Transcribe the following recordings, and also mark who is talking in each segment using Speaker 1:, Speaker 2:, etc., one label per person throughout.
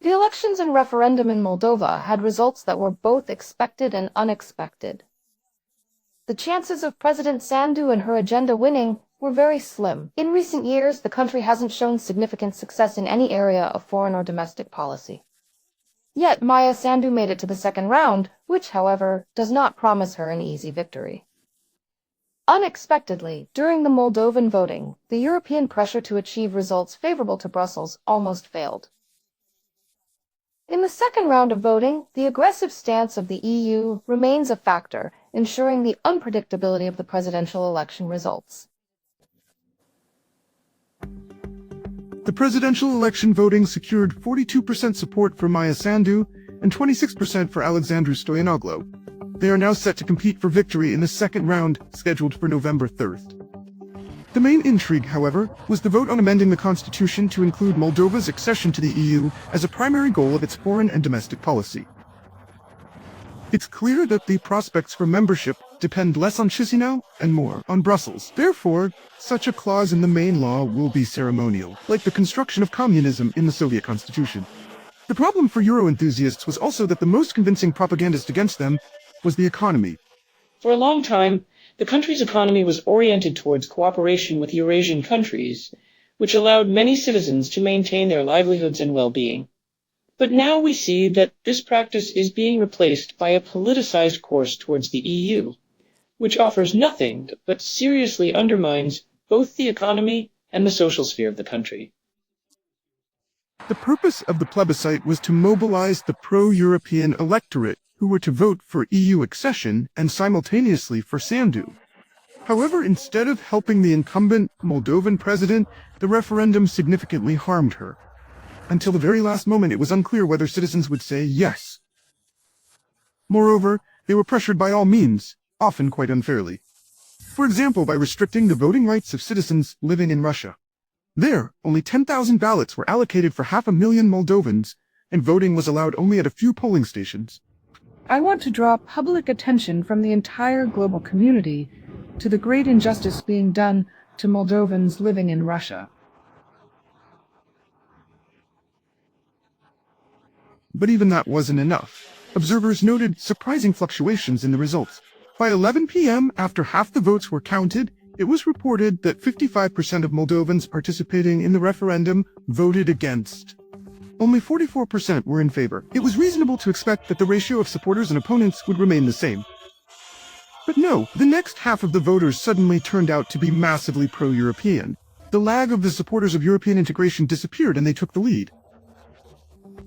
Speaker 1: The elections and referendum in Moldova had results that were both expected and unexpected. The chances of President Sandu and her agenda winning were very slim. In recent years, the country hasn't shown significant success in any area of foreign or domestic policy. Yet Maia Sandu made it to the second round, which, however, does not promise her an easy victory. Unexpectedly, during the Moldovan voting, the European pressure to achieve results favorable to Brussels almost failed. In the second round of voting, the aggressive stance of the EU remains a factor, ensuring the unpredictability of the presidential election results.
Speaker 2: The presidential election voting secured 42% support for Maia Sandu and 26% for Alexandru Stoianoglu. They are now set to compete for victory in the second round, scheduled for November 3rd. The main intrigue, however, was the vote on amending the constitution to include Moldova's accession to the EU as a primary goal of its foreign and domestic policy. It's clear that the prospects for membership depend less on Chisinau and more on Brussels. Therefore, such a clause in the main law will be ceremonial, like the construction of communism in the Soviet constitution. The problem for Euro enthusiasts was also that the most convincing propagandist against them was the economy.
Speaker 3: For a long time, the country's economy was oriented towards cooperation with Eurasian countries, which allowed many citizens to maintain their livelihoods and well-being. But now we see that this practice is being replaced by a politicized course towards the EU, which offers nothing but seriously undermines both the economy and the social sphere of the country.
Speaker 2: The purpose of the plebiscite was to mobilize the pro-European electorate who were to vote for EU accession and simultaneously for Sandu. However, instead of helping the incumbent Moldovan president, the referendum significantly harmed her. Until the very last moment, it was unclear whether citizens would say yes. Moreover, they were pressured by all means, often quite unfairly. For example, by restricting the voting rights of citizens living in Russia. There, only 10,000 ballots were allocated for 500,000 Moldovans, and voting was allowed only at a few polling stations.
Speaker 4: I want to draw public attention from the entire global community to the great injustice being done to Moldovans living in Russia.
Speaker 2: But even that wasn't enough. Observers noted surprising fluctuations in the results. By 11 p.m., after half the votes were counted, it was reported that 55% of Moldovans participating in the referendum voted against. Only 44% were in favor. It was reasonable to expect that the ratio of supporters and opponents would remain the same. But no, the next half of the voters suddenly turned out to be massively pro-European. The lag of the supporters of European integration disappeared and they took the lead.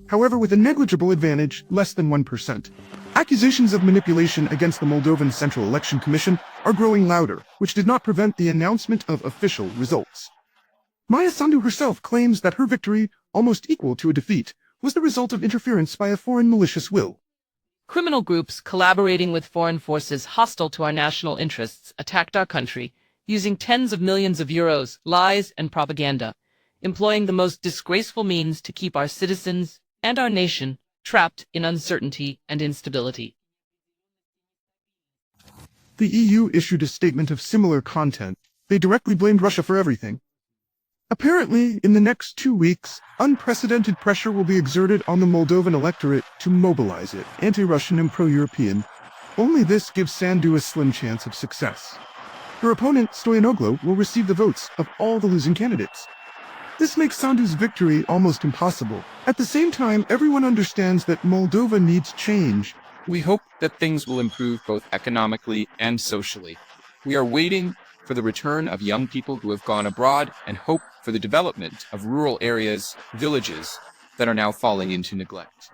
Speaker 2: However, with a negligible advantage, less than 1%. Accusations of manipulation against the Moldovan Central Election Commission are growing louder, which did not prevent the announcement of official results. Maia Sandu herself claims that her victory, almost equal to a defeat, was the result of interference by a foreign malicious will.
Speaker 5: Criminal groups collaborating with foreign forces hostile to our national interests attacked our country, using tens of millions of euros, lies, and propaganda, employing the most disgraceful means to keep our citizens and our nation trapped in uncertainty and instability.
Speaker 2: The EU issued a statement of similar content. They directly blamed Russia for everything. Apparently, in the next 2 weeks, unprecedented pressure will be exerted on the Moldovan electorate to mobilize it, anti-Russian and pro-European. Only this gives Sandu a slim chance of success. Her opponent, Stoianoglu, will receive the votes of all the losing candidates. This makes Sandu's victory almost impossible. At the same time, everyone understands that Moldova needs change.
Speaker 6: We hope that things will improve both economically and socially. We are waiting for the return of young people who have gone abroad and hope for the development of rural areas, villages, that are now falling into neglect.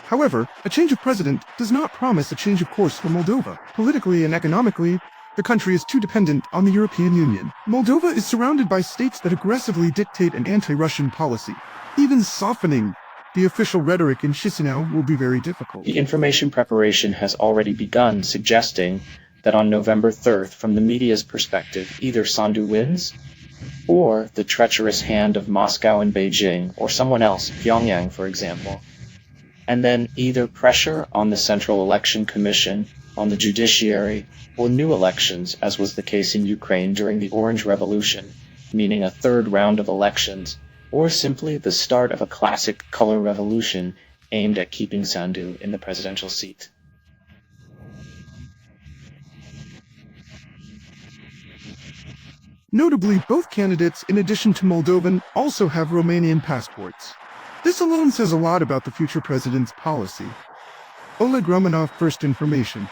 Speaker 2: However, a change of president does not promise a change of course for Moldova. Politically and economically, the country is too dependent on the European Union. Moldova is surrounded by states that aggressively dictate an anti-Russian policy. Even softening the official rhetoric in Chisinau will be very difficult.
Speaker 3: The information preparation has already begun, suggesting that on November 3rd, from the media's perspective, either Sandu wins, or the treacherous hand of Moscow and Beijing, or someone else, Pyongyang for example, and then either pressure on the Central Election Commission, on the judiciary, or new elections, as was the case in Ukraine during the Orange Revolution, meaning a third round of elections or simply the start of a classic color revolution aimed at keeping Sandu in the presidential seat.
Speaker 2: Notably, both candidates, in addition to Moldovan, also have Romanian passports. This alone says a lot about the future president's policy. Oleg Romanov, First Information.